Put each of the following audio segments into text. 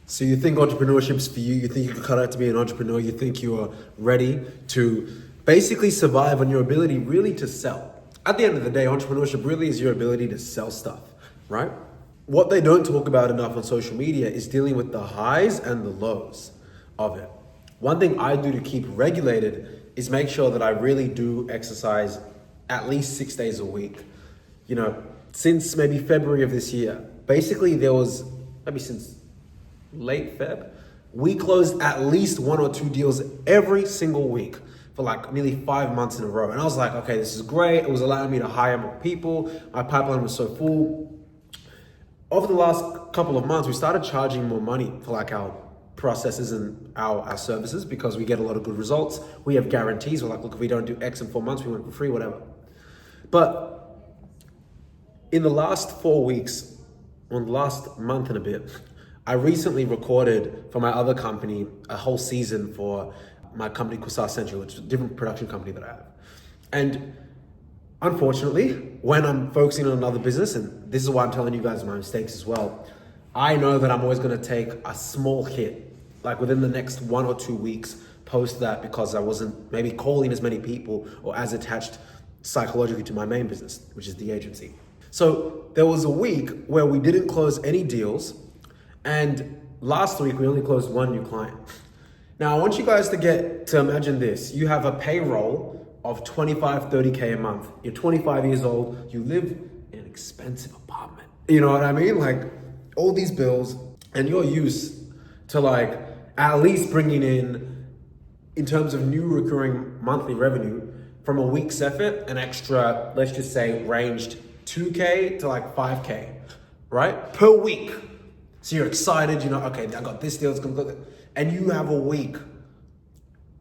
So you think entrepreneurship's for you think you can cut out to be an entrepreneur, you think you are ready to basically survive on your ability really to sell. At the end of the day, entrepreneurship really is your ability to sell stuff, right? What they don't talk about enough on social media is dealing with the highs and the lows of it. One thing I do to keep regulated is make sure that I really do exercise at least 6 days a week. You know, since maybe February of this year, basically there was, maybe since late Feb, we closed at least 1 or 2 deals every single week for like nearly 5 months in a row. And I was like, okay, this is great. It was allowing me to hire more people. My pipeline was so full. Over the last couple of months, we started charging more money for like our processes and our services because we get a lot of good results. We have guarantees. We're like, look, if we don't do X in 4 months, we went for free, whatever. But in the last 4 weeks, or the last month and a bit, I recently recorded for my other company a whole season for my company, Skool Central, which is a different production company that I have. And unfortunately, when I'm focusing on another business, and this is why I'm telling you guys my mistakes as well, I know that I'm always gonna take a small hit, like within the next 1 or 2 weeks post that, because I wasn't maybe calling as many people or as attached psychologically to my main business, which is the agency. So there was a week where we didn't close any deals, and last week we only closed 1 new client. Now I want you guys to imagine this. You have a payroll of 25, 30K a month. You're 25 years old, you live in an expensive apartment. You know what I mean? Like all these bills, and you're used to like at least bringing in terms of new recurring monthly revenue from a week's effort, an extra, let's just say ranged 2K to like 5K, right? Per week. So you're excited, you know, okay, I got this deal, it's gonna go. And you have a week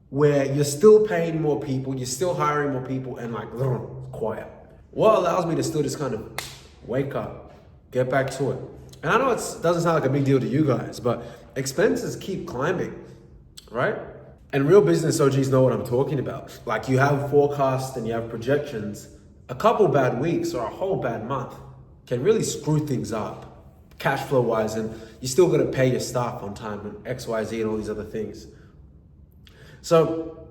where you're still paying more people, you're still hiring more people, and like, quiet. What allows me to still just kind of wake up, get back to it. And I know it doesn't sound like a big deal to you guys, but expenses keep climbing, right? And real business OGs know what I'm talking about. Like you have forecasts and you have projections. A couple bad weeks or a whole bad month can really screw things up cash flow wise, and you still got to pay your staff on time and XYZ and all these other things. So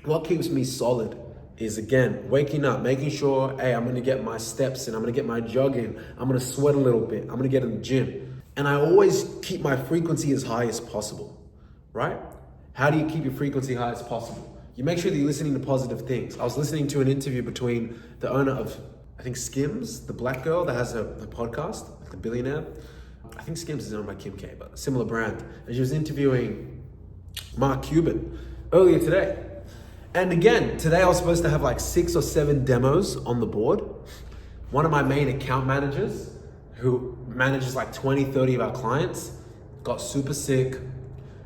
what keeps me solid is, again, waking up, making sure, hey, I'm going to get my steps in, I'm going to get my jog in, I'm going to sweat a little bit, I'm going to get in the gym. And I always keep my frequency as high as possible, right? How do you keep your frequency high as possible? You make sure that you're listening to positive things. I was listening to an interview between the owner of, I think Skims, the black girl that has a podcast, the billionaire. I think Skims is owned by Kim K, but a similar brand. And she was interviewing Mark Cuban earlier today. And again, today I was supposed to have like 6 or 7 demos on the board. One of my main account managers, who manages like 20, 30 of our clients, got super sick,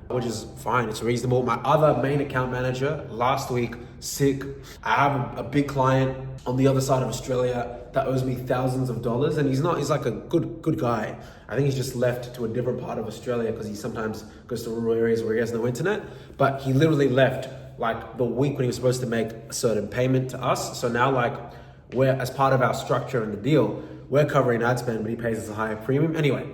which is fine, it's reasonable. My other main account manager last week, sick. I have a big client on the other side of Australia that owes me thousands of dollars, and he's like a good guy. I think he's just left to a different part of Australia because he sometimes goes to rural areas where he has no internet. But he literally left like the week when he was supposed to make a certain payment to us. So now like we're, as part of our structure and the deal, we're covering ad spend, but he pays us a higher premium. Anyway,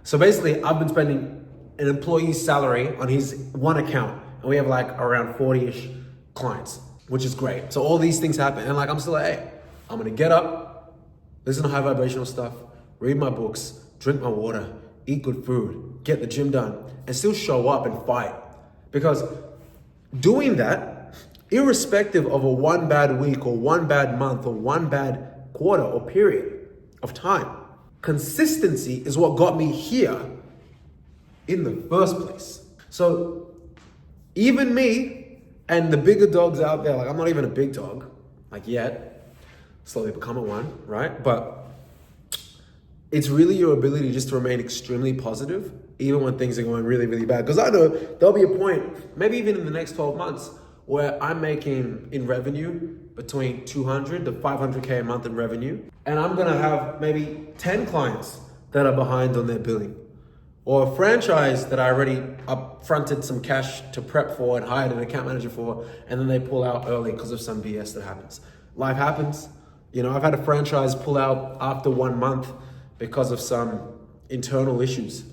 so basically I've been spending an employee's salary on his one account, and we have like around 40-ish clients, which is great. So all these things happen, and like I'm still like, hey, I'm gonna get up, listen to high vibrational stuff, read my books, drink my water, eat good food, get the gym done, and still show up and fight. Because doing that, irrespective of a 1 bad week or 1 bad month or 1 bad quarter or period of time, consistency is what got me here in the first place. So even me and the bigger dogs out there, like I'm not even a big dog, like yet, slowly becoming one, right? But it's really your ability just to remain extremely positive, even when things are going really, really bad. Because I know there'll be a point, maybe even in the next 12 months, where I'm making in revenue between 200 to 500K a month in revenue. And I'm gonna have maybe 10 clients that are behind on their billing. Or a franchise that I already upfronted some cash to prep for and hired an account manager for, and then they pull out early because of some BS that happens. Life happens. You know, I've had a franchise pull out after 1 month because of some internal issues.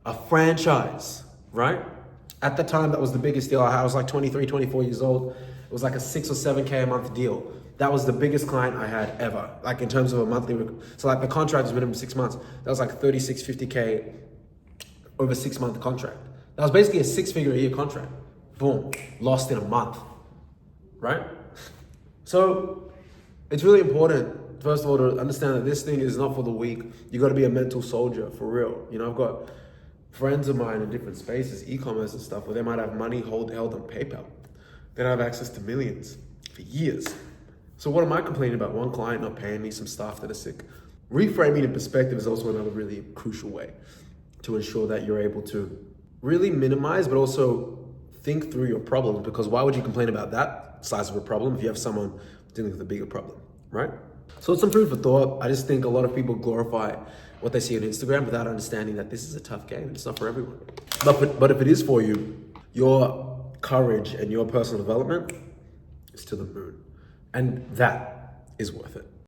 a franchise, right? At the time, that was the biggest deal. I was like 23, 24 years old. It was like a 6 or 7K a month deal. That was the biggest client I had ever, like in terms of a monthly. So like the contract was minimum 6 months. That was like 36, 50K over 6 month contract. That was basically a 6-figure a year contract. Boom, lost in a month, right? So it's really important, first of all, to understand that this thing is not for the weak. You got to be a mental soldier for real. You know, I've got friends of mine in different spaces, e-commerce and stuff, where they might have money held on PayPal. They don't have access to millions for years. So what am I complaining about? One client not paying me, some staff that are sick. Reframing in perspective is also another really crucial way to ensure that you're able to really minimize, but also think through your problems, because why would you complain about that size of a problem if you have someone dealing with a bigger problem, right? So it's some food for thought. I just think a lot of people glorify what they see on Instagram without understanding that this is a tough game. It's not for everyone. But if it is for you, your courage and your personal development is to the moon. And that is worth it.